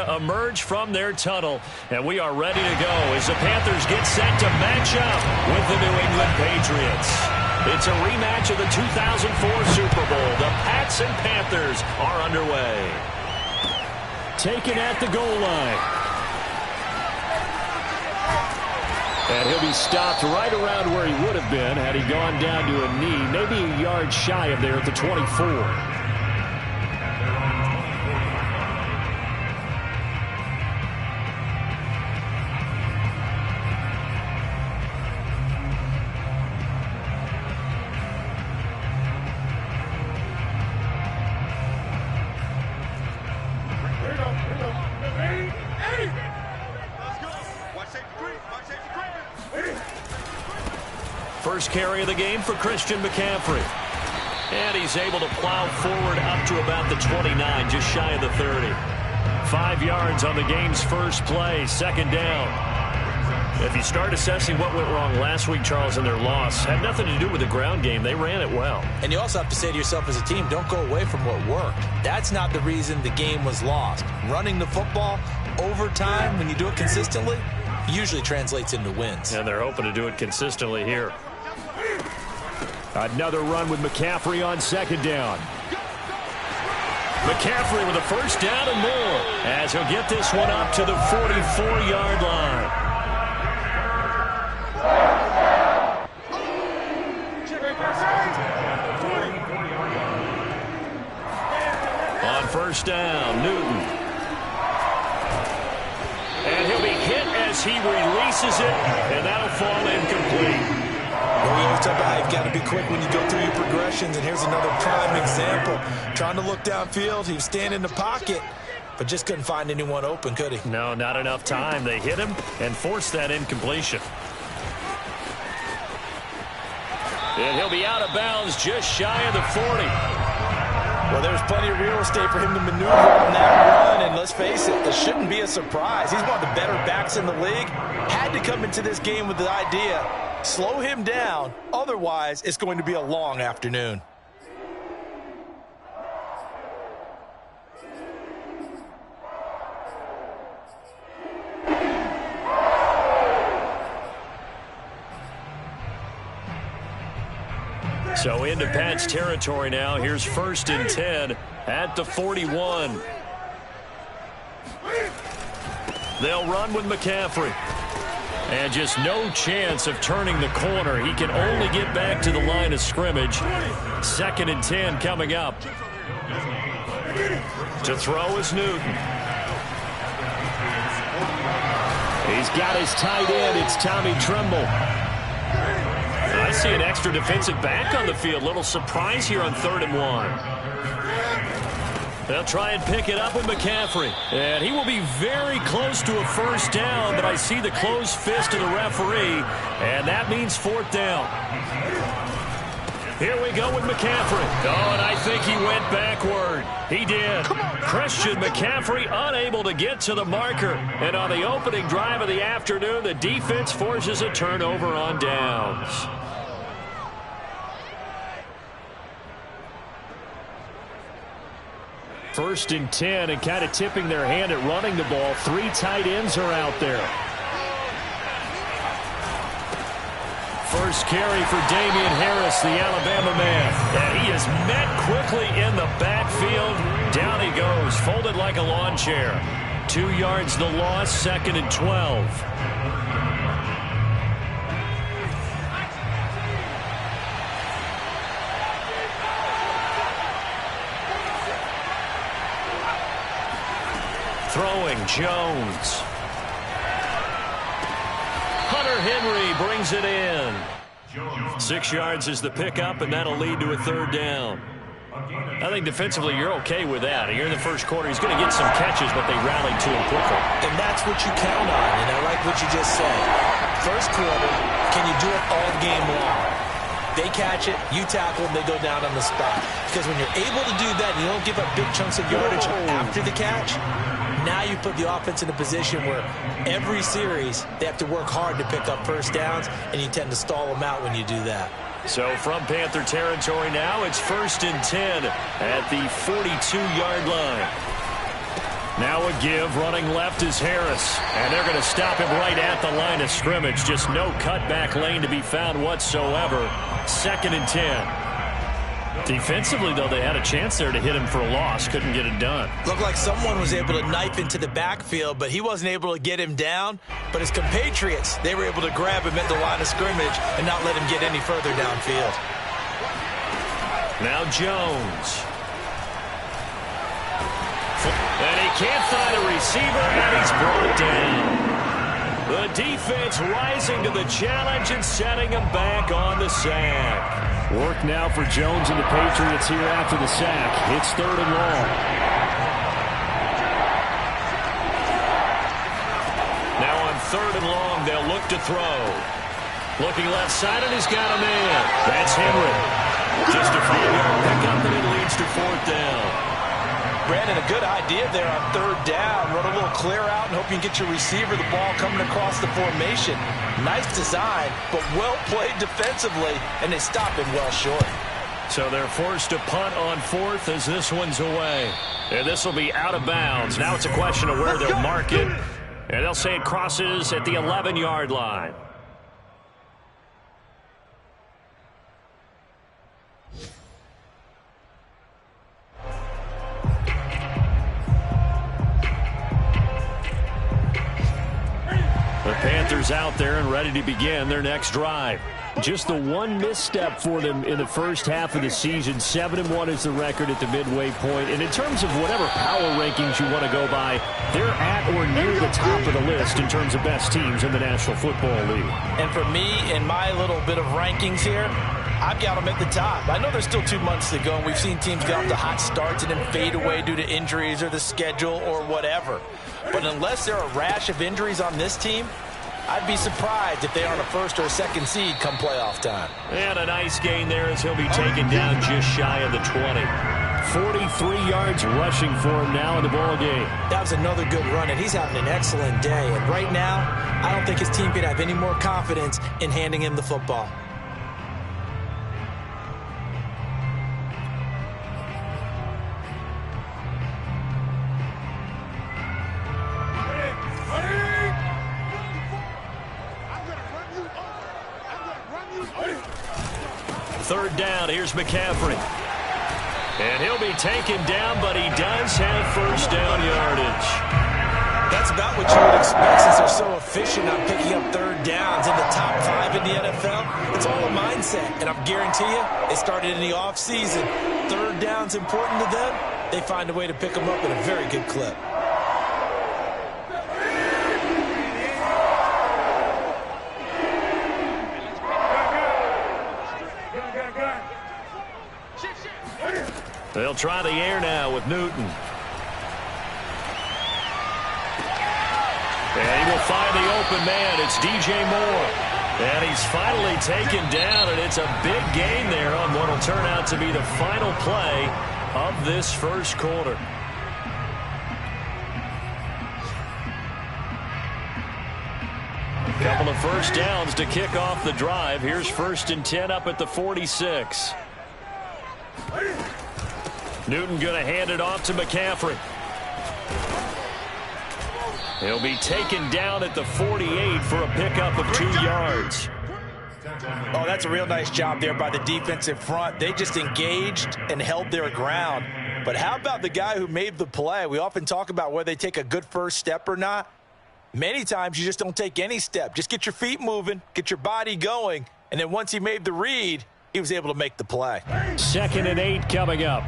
to emerge from their tunnel. And we are ready to go as the Panthers get set to match up with the New England Patriots. It's a rematch of the 2004 Super Bowl. The Pats and Panthers are underway. Taken at the goal line. And he'll be stopped right around where he would have been had he gone down to a knee, maybe a yard shy of there at the 24. First carry of the game for Christian McCaffrey. And he's able to plow forward up to about the 29, just shy of the 30. 5 yards on the game's first play, second down. If you start assessing what went wrong last week, Charles, in their loss, had nothing to do with the ground game. They ran it well. And you also have to say to yourself as a team, don't go away from what worked. That's not the reason the game was lost. Running the football over time, when you do it consistently, usually translates into wins. And they're hoping to do it consistently here. Another run with McCaffrey on second down. McCaffrey with a first down and more as he'll get this one up to the 44-yard line. On first down, Newton. And he'll be hit as he releases it, and that'll fall incomplete. Well, we always talk about you've got to be quick when you go through your progressions, and here's another prime example. Trying to look downfield, he was standing in the pocket, but just couldn't find anyone open, could he? No, not enough time. They hit him and forced that incompletion. And he'll be out of bounds just shy of the 40. Well, there's plenty of real estate for him to maneuver on that run, and let's face it, this shouldn't be a surprise. He's one of the better backs in the league. Had to come into this game with the idea, slow him down, otherwise it's going to be a long afternoon. So into Pats territory now. Here's 1st and 10 at the 41. They'll run with McCaffrey. And just no chance of turning the corner. He can only get back to the line of scrimmage. 2nd and 10 coming up. To throw is Newton. He's got his tight end. It's Tommy Tremble. I see an extra defensive back on the field. Little surprise here on 3rd and 1. They'll try and pick it up with McCaffrey. And he will be very close to a first down, but I see the closed fist of the referee, and that means 4th down. Here we go with McCaffrey. Oh, and I think he went backward. He did. Christian McCaffrey unable to get to the marker. And on the opening drive of the afternoon, the defense forces a turnover on downs. First and 10, and kind of tipping their hand at running the ball. 3 tight ends are out there. First carry for Damian Harris, the Alabama man. And he is met quickly in the backfield. Down he goes, folded like a lawn chair. 2 yards the loss, 2nd and 12. Throwing, Jones. Hunter Henry brings it in. 6 yards is the pickup, and that'll lead to a 3rd down. I think defensively you're okay with that. Here in the first quarter, he's going to get some catches, but they rallied to him quickly. And that's what you count on, and I like what you just said. First quarter, can you do it all game long? They catch it, you tackle them, they go down on the spot. Because when you're able to do that, and you don't give up big chunks of yardage after the catch, now you put the offense in a position where every series they have to work hard to pick up first downs, and you tend to stall them out when you do that. So from Panther territory now, it's 1st and 10 at the 42-yard line. Now a give. Running left is Harris. And they're going to stop him right at the line of scrimmage. Just no cutback lane to be found whatsoever. 2nd and 10. Defensively, though, they had a chance there to hit him for a loss. Couldn't get it done. Looked like someone was able to knife into the backfield, but he wasn't able to get him down. But his compatriots, they were able to grab him at the line of scrimmage and not let him get any further downfield. Now Jones. And he can't find a receiver, and he's brought down. The defense rising to the challenge and setting him back on the sack. Work now for Jones and the Patriots here after the sack. It's 3rd and long. Now on 3rd and long, they'll look to throw. Looking left side, and he's got a man. That's Henry. Just a 5-yard pickup, and it leads to 4th down. Brandon, a good idea there on 3rd down. Run a little clear out and hope you can get your receiver the ball coming across the formation. Nice design, but well played defensively, and they stop him well short. So they're forced to punt on 4th as this one's away. And this will be out of bounds. Now it's a question of where they'll mark it. And they'll say it crosses at the 11-yard line. The Panthers out there and ready to begin their next drive. Just the one misstep for them in the first half of the season. 7-1 is the record at the midway point. And in terms of whatever power rankings you want to go by, they're at or near the top of the list in terms of best teams in the National Football League. And for me, in my little bit of rankings here, I've got them at the top. I know there's still 2 months to go, and we've seen teams get off to hot starts and then fade away due to injuries or the schedule or whatever. But unless there are a rash of injuries on this team, I'd be surprised if they aren't a 1st or a 2nd seed come playoff time. And a nice gain there as he'll be taken down just shy of the 20. 43 yards rushing for him now in the ball game. That was another good run, and he's having an excellent day. And right now, I don't think his team could have any more confidence in handing him the football. Third down, here's McCaffrey. And he'll be taken down, but he does have 1st down yardage. That's about what you would expect since they're so efficient on picking up 3rd downs in the top 5 in the NFL. It's all a mindset, and I guarantee you, it started in the offseason. 3rd down's important to them. They find a way to pick them up at a very good clip. They'll try the air now with Newton. And he will find the open man. It's DJ Moore. And he's finally taken down, and it's a big gain there on what will turn out to be the final play of this first quarter. Couple of 1st downs to kick off the drive. Here's 1st and 10 up at the 46. Newton going to hand it off to McCaffrey. He'll be taken down at the 48 for a pickup of 2 yards. Oh, that's a real nice job there by the defensive front. They just engaged and held their ground. But how about the guy who made the play? We often talk about whether they take a good first step or not. Many times you just don't take any step. Just get your feet moving, get your body going, and then once he made the read, he was able to make the play. 2nd and 8 coming up.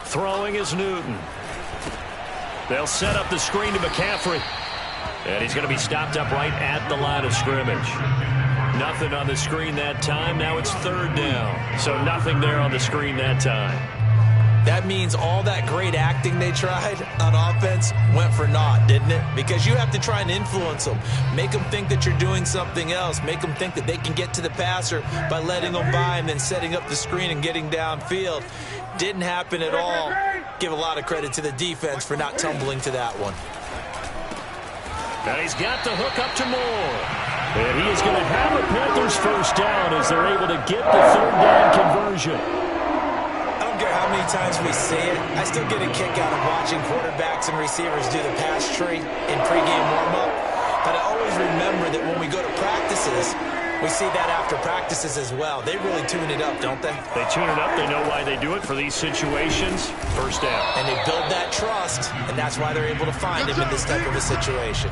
Throwing is Newton. They'll set up the screen to McCaffrey. And he's going to be stopped up right at the line of scrimmage. Nothing on the screen that time. Now it's 3rd down. So nothing there on the screen that time. That means all that great acting they tried on offense went for naught, didn't it? Because you have to try and influence them. Make them think that you're doing something else. Make them think that they can get to the passer by letting them by and then setting up the screen and getting downfield. Didn't happen at all. Give a lot of credit to the defense for not tumbling to that one. And he's got the hook up to Moore. And he is going to have a Panthers first down as they're able to get the third down conversion. I don't care how many times we say it, I still get a kick out of watching quarterbacks and receivers do the pass tree in pregame warm-up. But I always remember that when we go to practices, we see that after practices as well. They really tune it up, don't they? They tune it up. They know why they do it for these situations. First down. And they build that trust, and that's why they're able to find him in this type of a situation.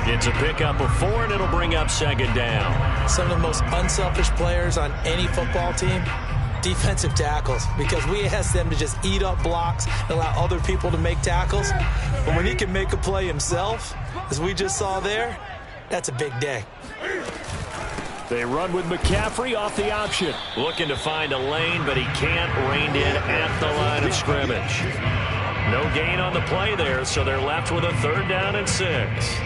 It's a pickup of 4, and it'll bring up second down. Some of the most unselfish players on any football team, defensive tackles, because we ask them to just eat up blocks and allow other people to make tackles. But when he can make a play himself, as we just saw there, that's a big day. They run with McCaffrey off the option. Looking to find a lane, but he can't. Reined in at the line of scrimmage. No gain on the play there, so they're left with a third down and 6.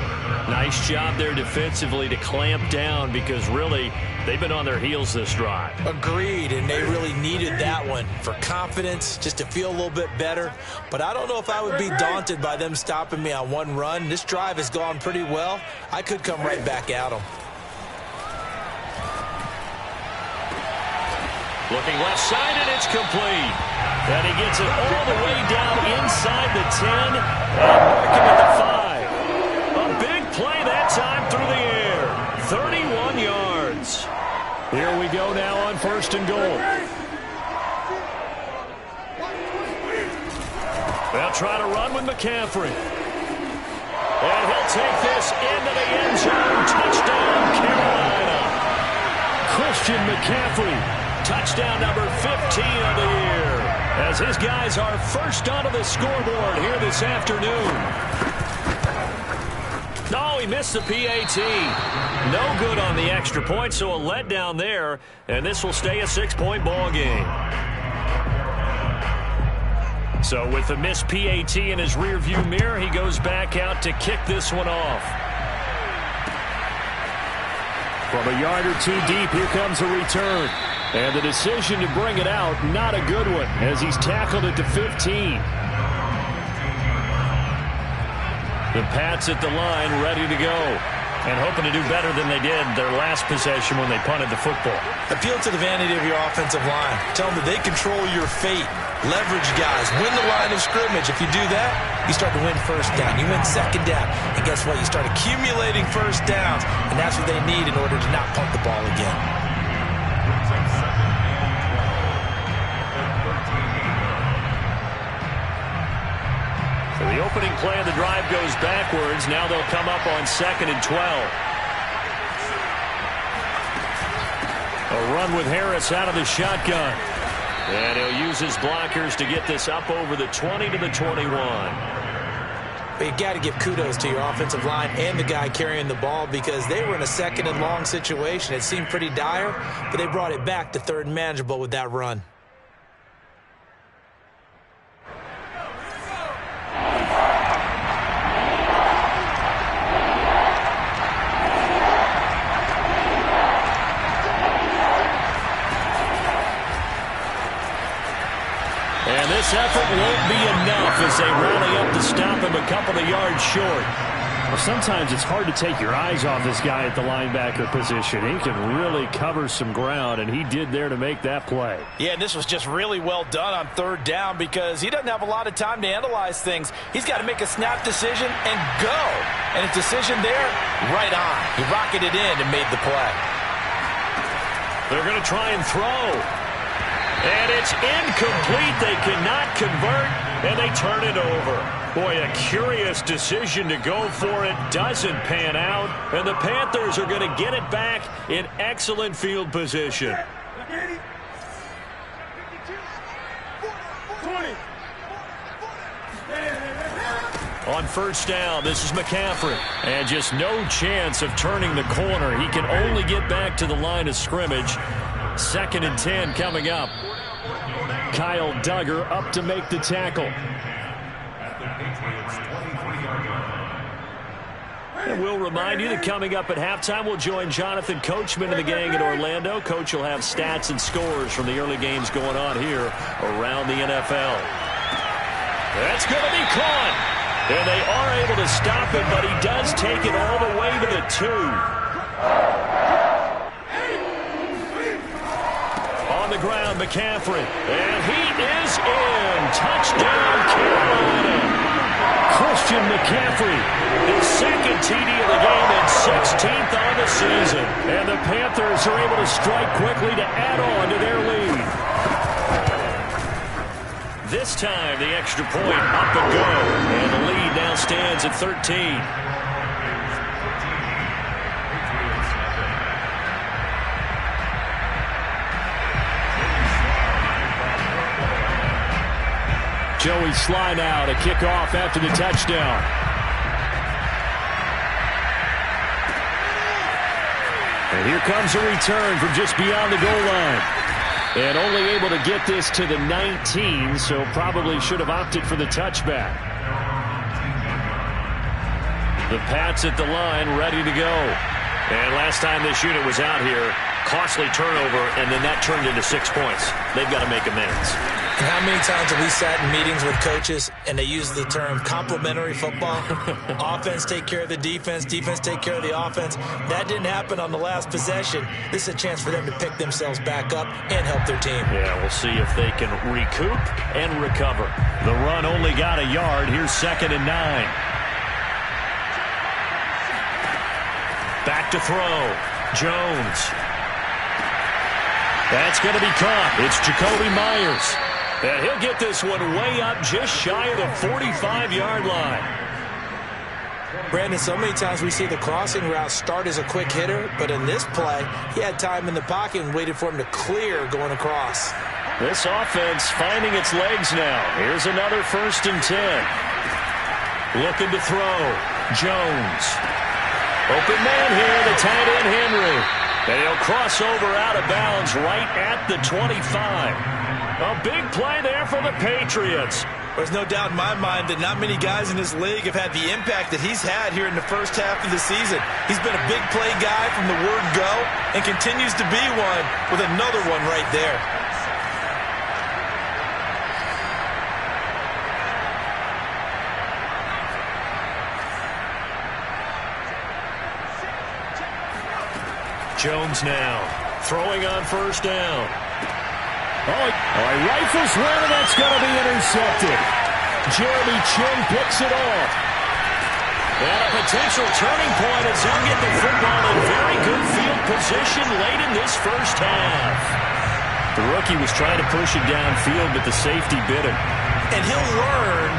Nice job there defensively to clamp down because really they've been on their heels this drive. Agreed, and they really needed that one for confidence, just to feel a little bit better. But I don't know if I would be daunted by them stopping me on one run. This drive has gone pretty well. I could come right back at them. Looking left side, and it's complete. And he gets it all the way down inside the 10 and marking at the 5. A big play that time through the air. 31 yards. Here we go now on 1st and goal. They'll try to run with McCaffrey. And he'll take this into the end zone. Touchdown, Carolina. Christian McCaffrey. Touchdown number 15 of the year, as his guys are first onto the scoreboard here this afternoon. No, he missed the PAT. No good on the extra point, so a letdown there, and this will stay a 6-point ball game. So with the missed PAT in his rearview mirror, he goes back out to kick this one off. From a yard or 2 deep, here comes a return. And the decision to bring it out, not a good one, as he's tackled it to 15. The Pats at the line, ready to go. And hoping to do better than they did their last possession when they punted the football. Appeal to the vanity of your offensive line. Tell them that they control your fate. Leverage guys. Win the line of scrimmage. If you do that, you start to win first down. You win second down. And guess what? You start accumulating first downs. And that's what they need in order to not punt the ball again. So the opening play of the drive goes backwards. Now they'll come up on 2nd and 12. A run with Harris out of the shotgun. And he'll use his blockers to get this up over the 20 to the 21. But you got to give kudos to your offensive line and the guy carrying the ball because they were in a 2nd and long situation. It seemed pretty dire, but they brought it back to 3rd and manageable with that run. And this effort won't be enough as they rally up to stop him a couple of yards short. Well, sometimes it's hard to take your eyes off this guy at the linebacker position. He can really cover some ground, and he did there to make that play. Yeah, and this was just really well done on 3rd down because he doesn't have a lot of time to analyze things. He's got to make a snap decision and go. And his decision there, right on. He rocketed in and made the play. They're going to try and throw. And it's incomplete. They cannot convert, and they turn it over. Boy, a curious decision to go for it. Doesn't pan out, and the Panthers are going to get it back in excellent field position. On 1st down, this is McCaffrey. And just no chance of turning the corner. He can only get back to the line of scrimmage. 2nd and 10 coming up. Kyle Duggar up to make the tackle. And we'll remind you that coming up at halftime, we'll join Jonathan Coachman and the gang in Orlando. Coach will have stats and scores from the early games going on here around the NFL. That's going to be caught. And they are able to stop him, but he does take it all the way to the 2. On the ground, McCaffrey. And he is in. Touchdown, Carolina. Christian McCaffrey, his second TD of the game and 16th on the season. And the Panthers are able to strike quickly to add on to their lead. This time, the extra point up and go. And the lead now stands at 13. Joey Sly now to kick off after the touchdown. And here comes a return from just beyond the goal line. And only able to get this to the 19, so probably should have opted for the touchback. The Pats at the line, ready to go. And last time this unit was out here, costly turnover, and then that turned into 6 points. They've got to make amends. And how many times have we sat in meetings with coaches and they use the term complementary football? Offense take care of the defense, defense take care of the offense. That didn't happen on the last possession. This is a chance for them to pick themselves back up and help their team. Yeah, we'll see if they can recoup and recover. The run only got a yard. Here's 2nd and 9. Back to throw. Jones. That's going to be caught. It's Jacoby Myers. And he'll get this one way up just shy of the 45-yard line. Brandon, so many times we see the crossing route start as a quick hitter, but in this play, he had time in the pocket and waited for him to clear going across. This offense finding its legs now. Here's another 1st and 10. Looking to throw. Jones. Open man here, the tight end Henry. And he'll cross over out of bounds right at the 25. A big play there for the Patriots. There's no doubt in my mind that not many guys in this league have had the impact that he's had here in the first half of the season. He's been a big play guy from the word go and continues to be one with another one right there. Jones now throwing on 1st down. Oh, he rifles one, and that's going to be intercepted. Jeremy Chinn picks it off. And a potential turning point as he'll get the football in very good field position late in this first half. The rookie was trying to push it downfield, but the safety bit him. And he'll learn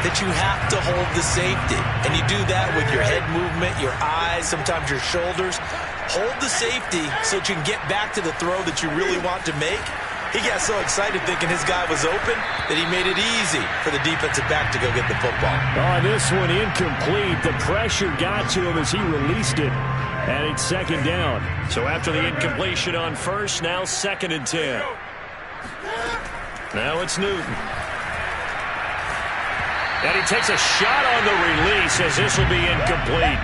that you have to hold the safety. And you do that with your head movement, your eyes, sometimes your shoulders. Hold the safety so that you can get back to the throw that you really want to make. He got so excited thinking his guy was open that he made it easy for the defensive back to go get the football. Oh, this one incomplete. The pressure got to him as he released it. And it's 2nd down. So after the incompletion on 1st, now 2nd and 10. Now it's Newton. And he takes a shot on the release as this will be incomplete.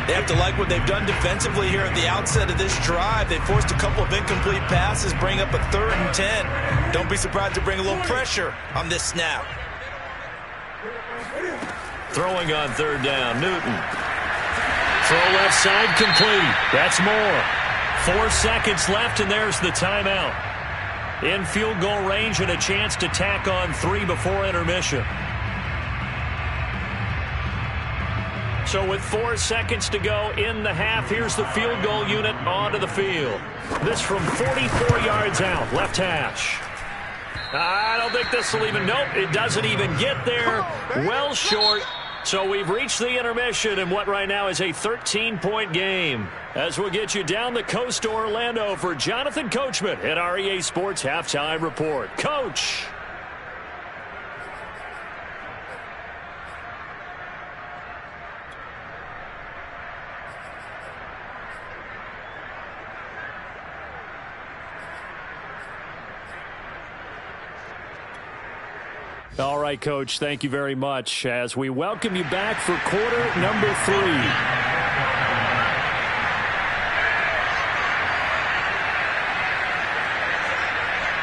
They have to like what they've done defensively here at the outset of this drive. They forced a couple of incomplete passes, bring up a 3rd and 10. Don't be surprised to bring a little pressure on this snap. Throwing on 3rd down, Newton. Throw left side complete. That's more. 4 seconds left, and there's the timeout. In field goal range and a chance to tack on 3 before intermission. So with 4 seconds to go in the half, here's the field goal unit onto the field. This from 44 yards out, left hash. I don't think this will even, nope, it doesn't even get there. Well short. So we've reached the intermission in what right now is a 13-point game. As we'll get you down the coast to Orlando for Jonathan Coachman at our EA Sports Halftime Report. Coach. All right, Coach, thank you very much as we welcome you back for quarter number 3.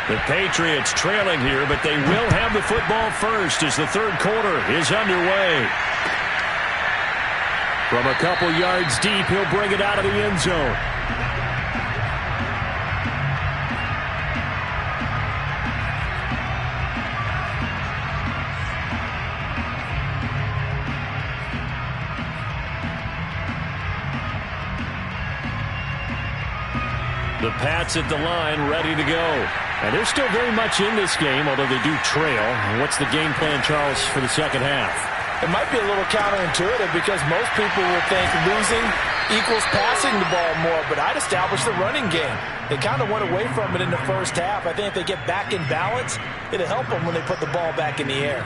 The Patriots trailing here, but they will have the football first as the 3rd quarter is underway. From a couple yards deep, he'll bring it out of the end zone. The Pats at the line, ready to go. And they're still very much in this game, although they do trail. What's the game plan, Charles, for the second half? It might be a little counterintuitive because most people will think losing equals passing the ball more, but I'd establish the running game. They kind of went away from it in the first half. I think if they get back in balance, it'll help them when they put the ball back in the air.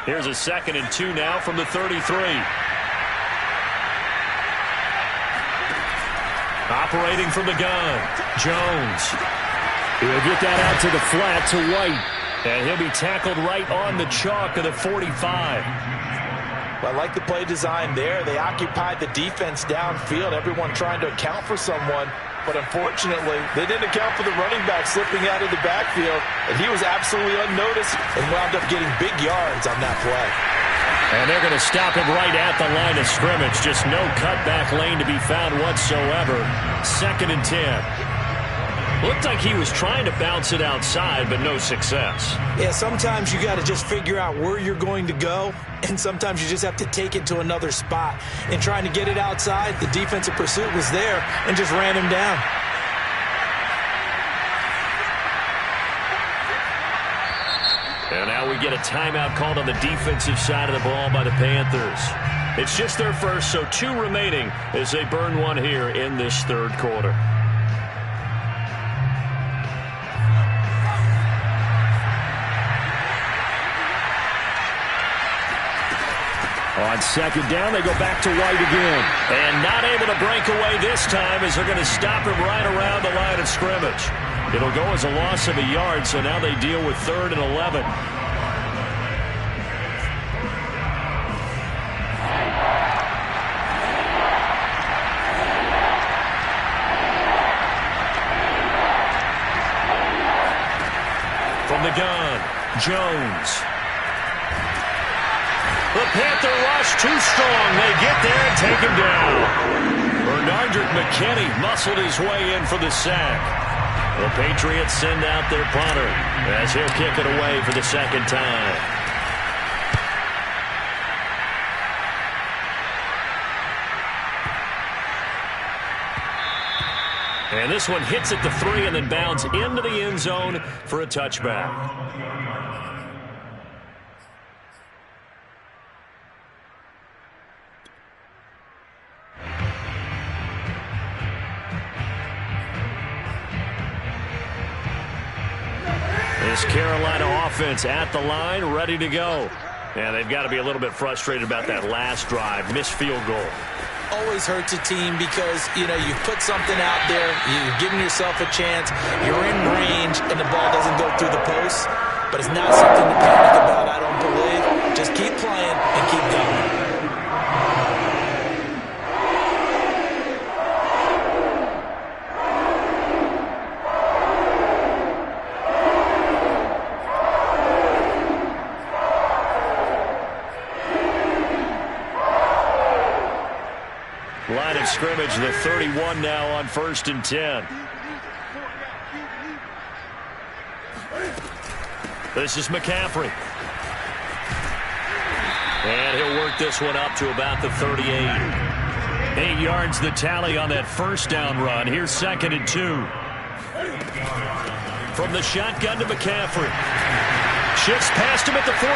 Here's a 2nd and 2 now from the 33. Operating from the gun, Jones. He'll get that out to the flat to White. And he'll be tackled right on the chalk of the 45. Well, I like the play design there. They occupied the defense downfield, everyone trying to account for someone. But unfortunately, they didn't account for the running back slipping out of the backfield. And he was absolutely unnoticed and wound up getting big yards on that play. And they're going to stop him right at the line of scrimmage. Just no cutback lane to be found whatsoever. 2nd and 10. Looked like he was trying to bounce it outside, but no success. Yeah, sometimes you got to just figure out where you're going to go, and sometimes you just have to take it to another spot. And trying to get it outside, the defensive pursuit was there and just ran him down. And now we get a timeout called on the defensive side of the ball by the Panthers. It's just their first, so 2 remaining as they burn one here in this third quarter. On 2nd down, they go back to White again. And not able to break away this time as they're going to stop him right around the line of scrimmage. It'll go as a loss of a yard, so now they deal with 3rd and 11. From the gun, Jones. The Panther rush too strong. They get there and take him down. Bernardrick McKinney muscled his way in for the sack. The Patriots send out their punter as he'll kick it away for the 2nd time. And this one hits at the 3 and then bounds into the end zone for a touchback. This Carolina offense at the line, ready to go. And they've got to be a little bit frustrated about that last drive, missed field goal. Always hurts a team because, you put something out there, you're giving yourself a chance, you're in range, and the ball doesn't go through the post. But it's not something to panic about, I don't believe. Just keep playing and keep going. Line of scrimmage, the 31 now on 1st and 10. This is McCaffrey. And he'll work this one up to about the 38. 8 yards the tally on that first down run. Here's 2nd and 2. From the shotgun to McCaffrey. Shifts past him at the 45.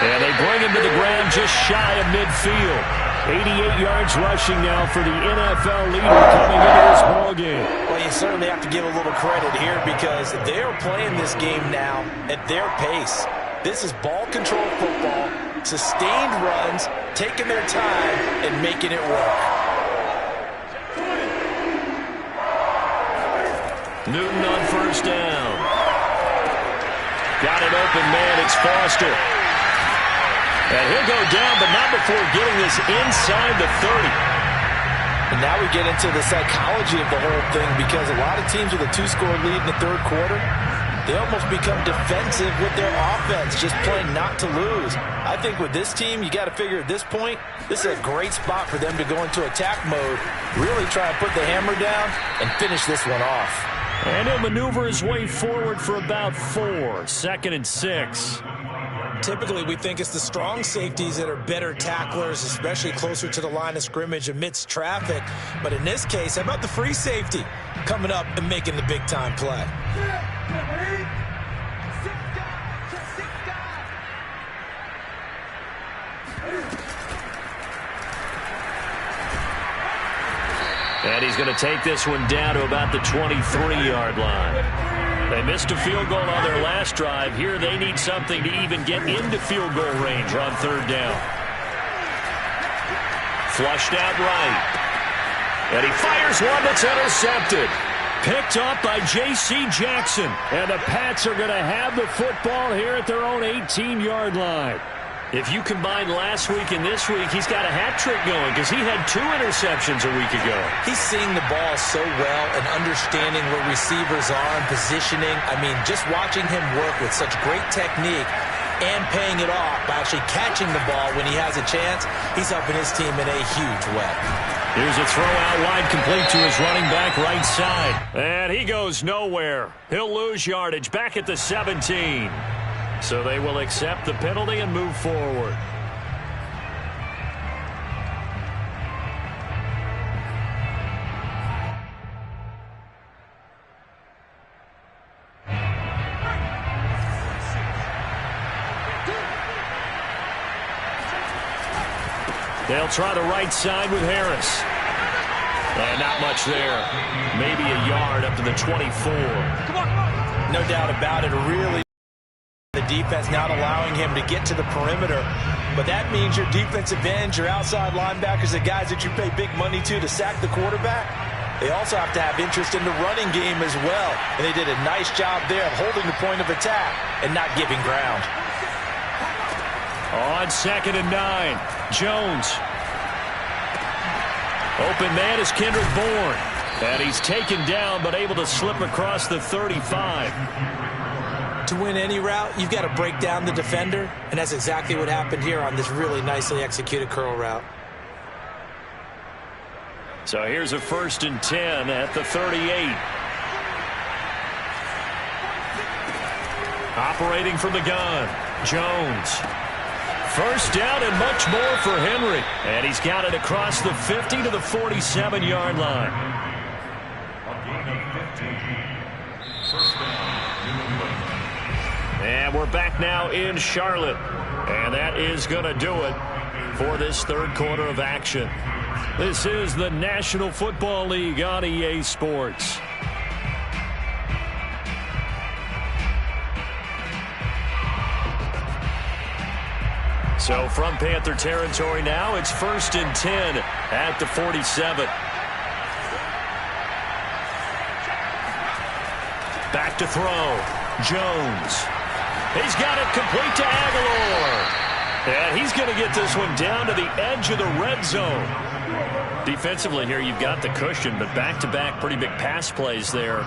And they bring him to the ground just shy of midfield. 88 yards rushing now for the NFL leader coming into this ballgame. Well, you certainly have to give a little credit here because they are playing this game now at their pace. This is ball control football, sustained runs, taking their time and making it work. Newton on 1st down. Got an open man, it's Foster. And he'll go down, but not before getting this inside the 30. And now we get into the psychology of the whole thing because a lot of teams with a 2-score lead in the third quarter, They almost become defensive with their offense, just playing not to lose. I think with this team, you got to figure at this point, this is a great spot for them to go into attack mode, really try and put the hammer down and finish this one off. And he'll maneuver his way forward for about 4. 2nd and 6. Typically, we think it's the strong safeties that are better tacklers, especially closer to the line of scrimmage amidst traffic. But in this case, how about the free safety coming up and making the big-time play? And he's going to take this one down to about the 23-yard line. They missed a field goal on their last drive. Here they need something to even get into field goal range on 3rd down. Flushed out right. And he fires one that's intercepted. Picked up by J.C. Jackson. And the Pats are going to have the football here at their own 18-yard line. If you combine last week and this week, he's got a hat trick going because he had 2 interceptions a week ago. He's seeing the ball so well and understanding where receivers are and positioning. I mean, just watching him work with such great technique and paying it off by actually catching the ball when he has a chance, he's helping his team in a huge way. Here's a throw out wide, complete to his running back right side. And he goes nowhere. He'll lose yardage back at the 17. So they will accept the penalty and move forward. They'll try the right side with Harris. And not much there. Maybe a yard up to the 24. No doubt about it, really. The defense not allowing him to get to the perimeter. But that means your defensive ends, your outside linebackers, the guys that you pay big money to sack the quarterback, they also have to have interest in the running game as well. And they did a nice job there of holding the point of attack and not giving ground. On 2nd and 9, Jones. Open man is Kendrick Bourne. And he's taken down but able to slip across the 35. To win any route, you've got to break down the defender, and that's exactly what happened here on this really nicely executed curl route. So here's a 1st and 10 at the 38. Operating from the gun, Jones. 1st down and much more for Henry. And he's got it across the 50 to the 47-yard line. And we're back now in Charlotte. And that is going to do it for this 3rd quarter of action. This is the National Football League on EA Sports. So from Panther territory now, it's 1st and 10 at the 47. Back to throw. Jones. He's got it complete to Aguilar. And he's going to get this one down to the edge of the red zone. Defensively here, you've got the cushion, but back-to-back pretty big pass plays there.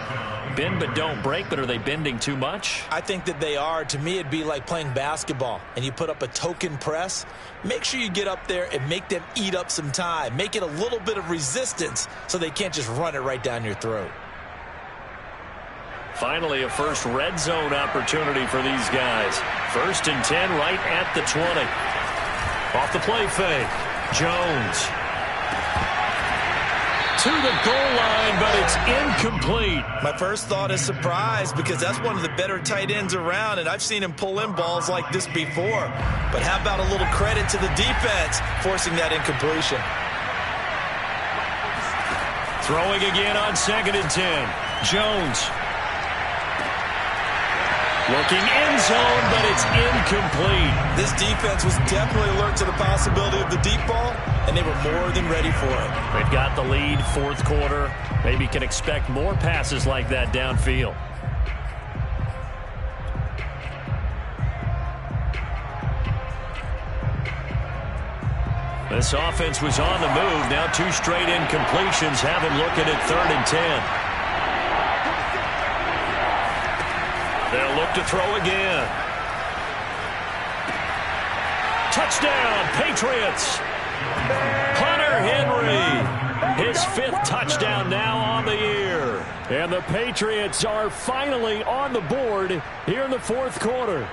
Bend but don't break, but are they bending too much? I think that they are. To me, it'd be like playing basketball, and you put up a token press. Make sure you get up there and make them eat up some time. Make it a little bit of resistance so they can't just run it right down your throat. Finally, a first red zone opportunity for these guys. 1st and 10 right at the 20. Off the play fake. Jones. To the goal line, but it's incomplete. My first thought is surprise because that's one of the better tight ends around, and I've seen him pull in balls like this before. But how about a little credit to the defense forcing that incompletion? Throwing again on 2nd and 10. Jones. Looking end zone, but it's incomplete. This defense was definitely alert to the possibility of the deep ball, and they were more than ready for it. They've got the lead, 4th quarter. Maybe can expect more passes like that downfield. This offense was on the move. Now 2 straight incompletions have him looking at 3rd and 10. They'll look to throw again. Touchdown, Patriots. Hunter Henry, his 5th touchdown now on the year. And the Patriots are finally on the board here in the 4th quarter.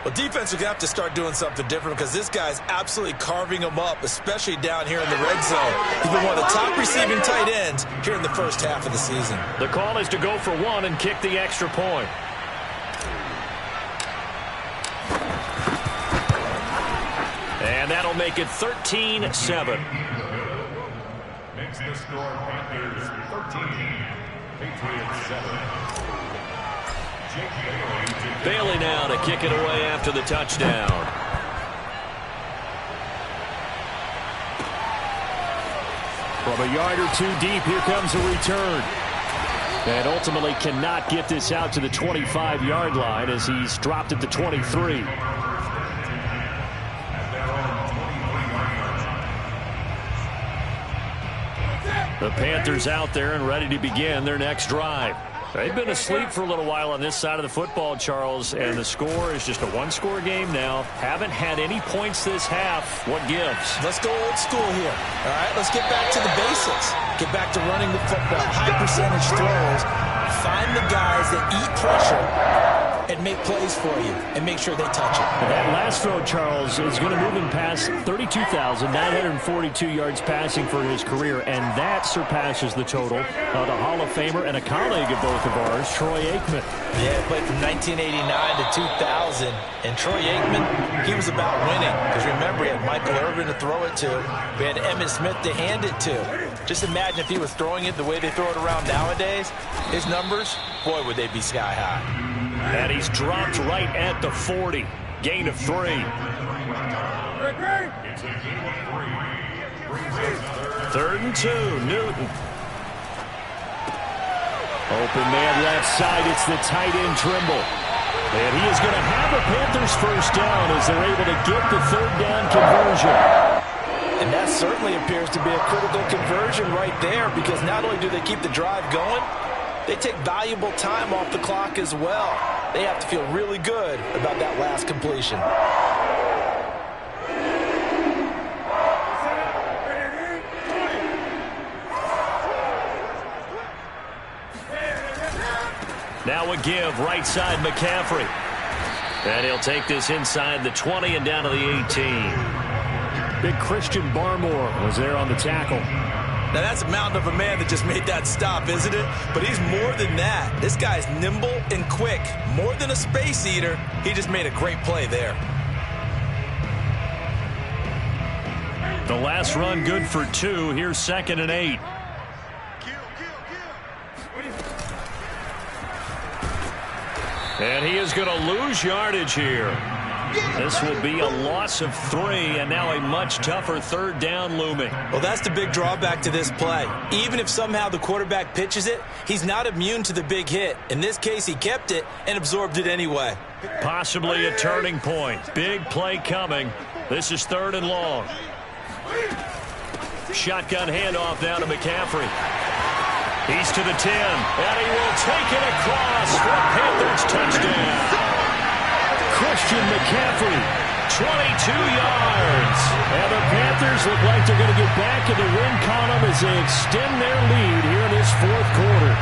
Well, defense are going to have to start doing something different because this guy's absolutely carving them up, especially down here in the red zone. He's been one of the top receiving tight ends here in the first half of the season. The call is to go for 1 and kick the extra point. And that'll make it 13-7. Makes the score Panthers 13, Patriots 7. Bailey now to kick it away after the touchdown. From a yard or 2 deep, here comes a return. And ultimately cannot get this out to the 25-yard line as he's dropped at the 23. The Panthers out there and ready to begin their next drive. They've been asleep for a little while on this side of the football, Charles, and the score is just a 1-score game now. Haven't had any points this half. What gives? Let's go old school here. All right, let's get back to the basics. Get back to running the football, high percentage throws. Find the guys that eat pressure and make plays for you and make sure they touch it. That last throw, Charles, is going to move him past 32,942 yards passing for his career, and that surpasses the total of the Hall of Famer and a colleague of both of ours, Troy Aikman. Yeah, he played from 1989 to 2000, and Troy Aikman, he was about winning. Because remember, he had Michael Irvin to throw it to. We had Emmitt Smith to hand it to. Just imagine if he was throwing it the way they throw it around nowadays. His numbers, boy, would they be sky high. And he's dropped right at the 40. Gain of 3. Third and 2, Newton. Open man left side, it's the tight end Trimble. And he is going to have a Panthers first down as they're able to get the 3rd down conversion. And that certainly appears to be a critical conversion right there, because not only do they keep the drive going, they take valuable time off the clock as well. They have to feel really good about that last completion. Now a give, right side McCaffrey. And he'll take this inside the 20 and down to the 18. Big Christian Barmore was there on the tackle. Now, that's a mountain of a man that just made that stop, isn't it? But he's more than that. This guy's nimble and quick. More than a space eater, he just made a great play there. The last run good for 2. Here's 2nd and 8. And he is going to lose yardage here. This will be a loss of 3, and now a much tougher 3rd down looming. Well, that's the big drawback to this play. Even if somehow the quarterback pitches it, he's not immune to the big hit. In this case, he kept it and absorbed it anyway. Possibly a turning point. Big play coming. This is 3rd and long. Shotgun handoff now to McCaffrey. He's to the 10, and he will take it across for a Panthers touchdown. Christian McCaffrey, 22 yards. And the Panthers look like they're going to get back in the win column as they extend their lead here in this 4th quarter.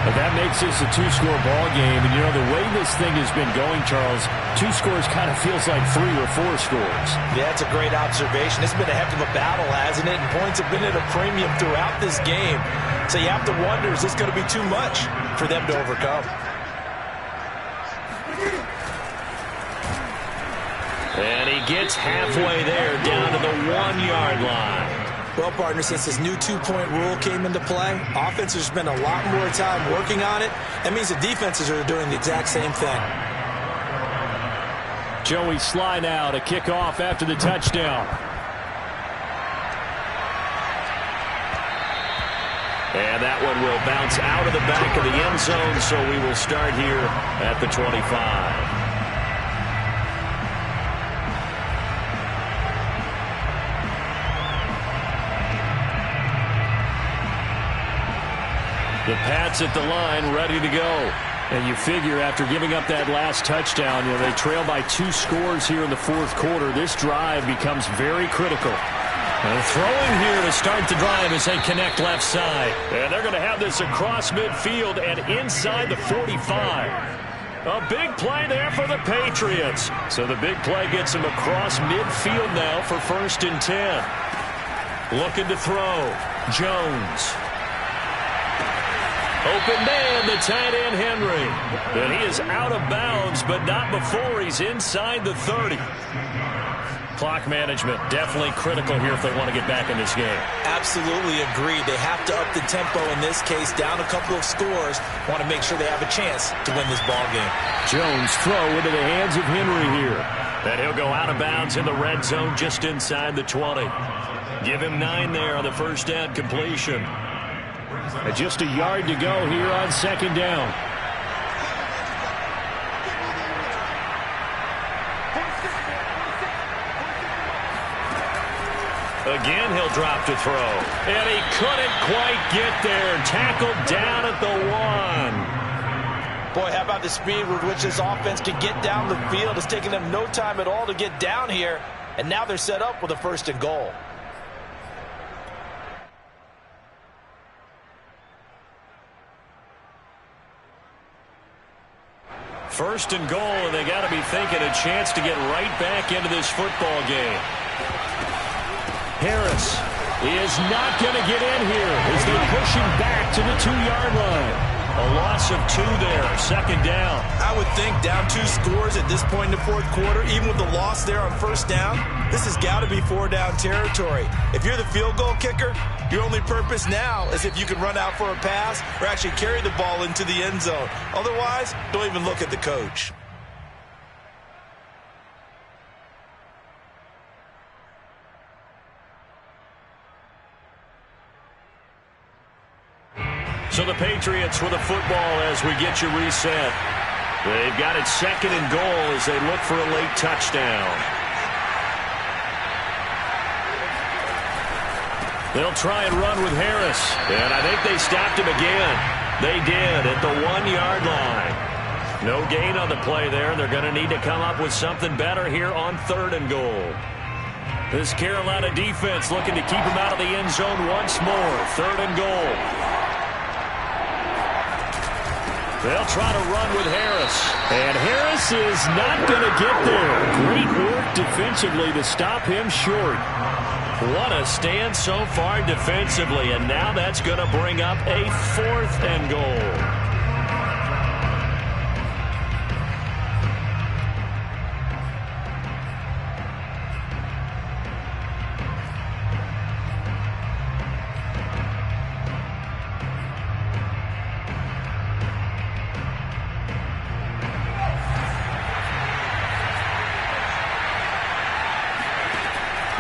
But that makes this a 2-score ball game. And, you know, the way this thing has been going, Charles, 2 scores kind of feels like 3 or 4 scores. Yeah, that's a great observation. It's been a heck of a battle, hasn't it? And points have been at a premium throughout this game. So you have to wonder, is this going to be too much for them to overcome? And he gets halfway there, down to the 1-yard line. Well, partner, since this new 2-point rule came into play, offenses spend a lot more time working on it. That means the defenses are doing the exact same thing. Joey Sly now to kick off after the touchdown. And that one will bounce out of the back of the end zone, so we will start here at the 25. The Pats at the line, ready to go. And you figure after giving up that last touchdown, they trail by 2 scores here in the fourth quarter. This drive becomes very critical. And throwing here to start the drive as they connect left side. And they're going to have this across midfield and inside the 45. A big play there for the Patriots. So the big play gets them across midfield now for 1st and 10. Looking to throw. Jones. Open man, the tight end, Henry. And he is out of bounds, but not before he's inside the 30. Clock management definitely critical here if they want to get back in this game. Absolutely agreed. They have to up the tempo in this case, down a couple of scores. Want to make sure they have a chance to win this ball game. Jones throw into the hands of Henry here. And he'll go out of bounds in the red zone just inside the 20. Give him 9 there on the first down completion. And just a yard to go here on 2nd down. Again, he'll drop to throw. And he couldn't quite get there. Tackled down at the 1. Boy, how about the speed with which this offense can get down the field? It's taking them no time at all to get down here. And now they're set up with a 1st and goal. First and goal, and they got to be thinking a chance to get right back into this football game. Harris is not going to get in here as they're pushing back to the 2-yard line. A loss of 2 there, 2nd down. I would think down 2 scores at this point in the fourth quarter, even with the loss there on 1st down, this has got to be 4-down territory. If you're the field goal kicker, your only purpose now is if you can run out for a pass or actually carry the ball into the end zone. Otherwise, don't even look at the coach. So the Patriots with a football as we get you reset. They've got it 2nd and goal as they look for a late touchdown. They'll try and run with Harris. And I think they stopped him again. They did at the 1-yard line. No gain on the play there. They're going to need to come up with something better here on 3rd and goal. This Carolina defense looking to keep him out of the end zone once more. 3rd and goal. They'll try to run with Harris. And Harris is not going to get there. Great work defensively to stop him short. What a stand so far defensively. And now that's going to bring up a 4th and goal.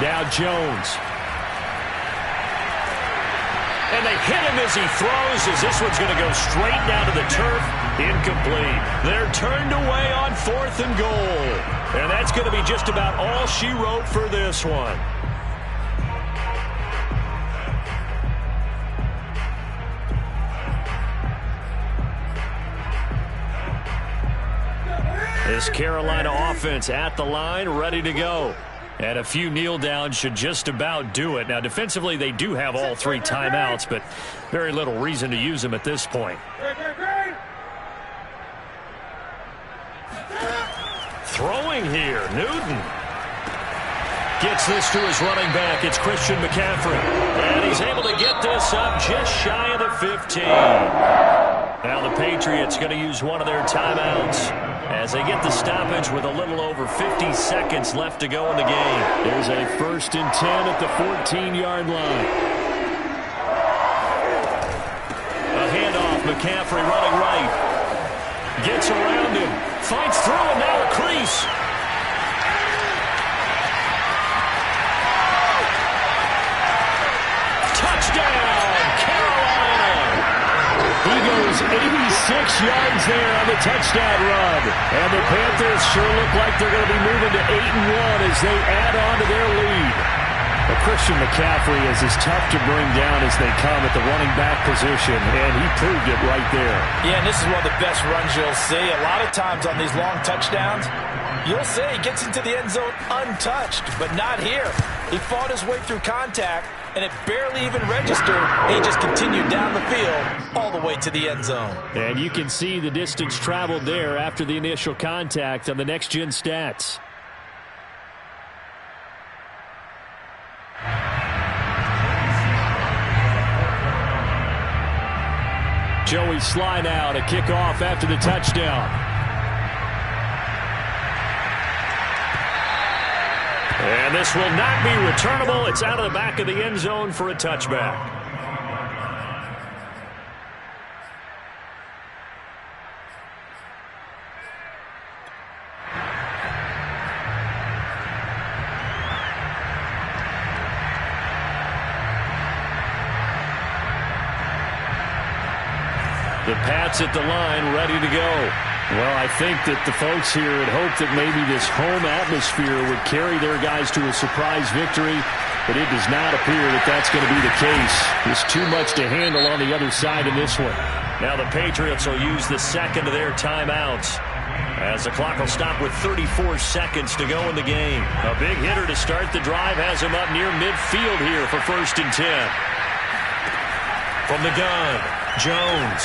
Now Jones. And they hit him as he throws, as this one's going to go straight down to the turf. Incomplete. They're turned away on 4th and goal. And that's going to be just about all she wrote for this one. This Carolina offense at the line, ready to go. And a few kneel downs should just about do it. Now, defensively, they do have all 3 timeouts, but very little reason to use them at this point. Throwing here, Newton. Gets this to his running back. It's Christian McCaffrey. And he's able to get this up just shy of the 15. Now the Patriots going to use one of their timeouts as they get the stoppage with a little over 50 seconds left to go in the game. There's a 1st and 10 at the 14-yard line. A handoff, McCaffrey running right. Gets around him, fights through, and now a crease. Touchdown, Carolina! He goes 86 yards there on the touchdown run. And the Panthers sure look like they're going to be moving to 8-1 as they add on to their lead. Well, Christian McCaffrey is as tough to bring down as they come at the running back position, and he proved it right there. Yeah, and this is one of the best runs you'll see. A lot of times on these long touchdowns, you'll say he gets into the end zone untouched, but not here. He fought his way through contact, and it barely even registered. He just continued down the field all the way to the end zone. And you can see the distance traveled there after the initial contact on the next-gen stats. Joey Sly now to kick off after the touchdown. And this will not be returnable. It's out of the back of the end zone for a touchback. The Pats at the line, ready to go. Well, I think that the folks here had hoped that maybe this home atmosphere would carry their guys to a surprise victory, but it does not appear that that's going to be the case. There's too much to handle on the other side in this one. Now the Patriots will use the second of their timeouts, as the clock will stop with 34 seconds to go in the game. A big hitter to start the drive has him up near midfield here for 1st and 10. From the gun, Jones.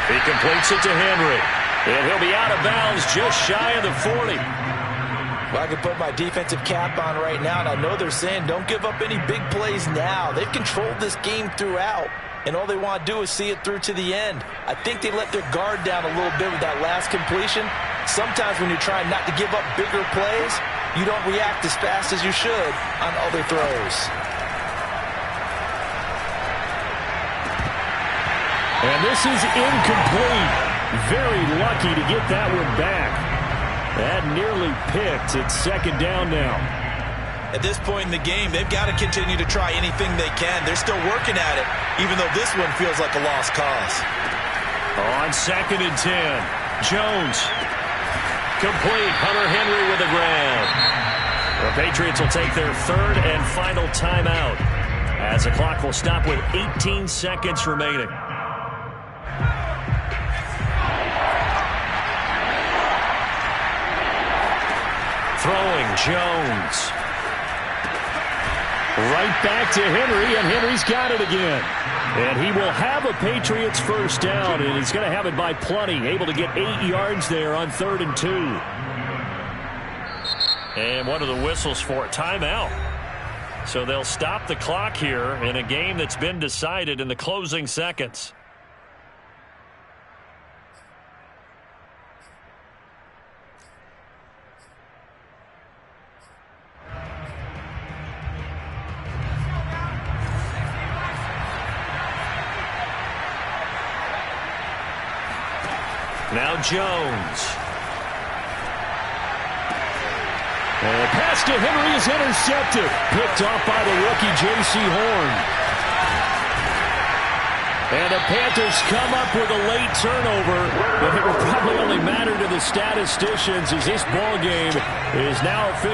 He completes it to Henry. And he'll be out of bounds just shy of the 40. Well, I can put my defensive cap on right now, and I know they're saying don't give up any big plays now. They've controlled this game throughout, and all they want to do is see it through to the end. I think they let their guard down a little bit with that last completion. Sometimes when you're trying not to give up bigger plays, you don't react as fast as you should on other throws. And this is incomplete. Very lucky to get that one back. That nearly picked. It's 2nd down now. At this point in the game, they've got to continue to try anything they can. They're still working at it, even though this one feels like a lost cause. On 2nd and 10, Jones. Complete. Hunter Henry with the grab. The Patriots will take their 3rd and final timeout, as the clock will stop with 18 seconds remaining. Throwing, Jones. Right back to Henry, and Henry's got it again. And he will have a Patriots 1st down, and he's going to have it by plenty. Able to get 8 yards there on 3rd and 2. And one of the whistles for a timeout. So they'll stop the clock here in a game that's been decided in the closing seconds. Now Jones. And the pass to Henry is intercepted. Picked off by the rookie J.C. Horn. And the Panthers come up with a late turnover, but it will probably only matter to the statisticians as this ball game is now official.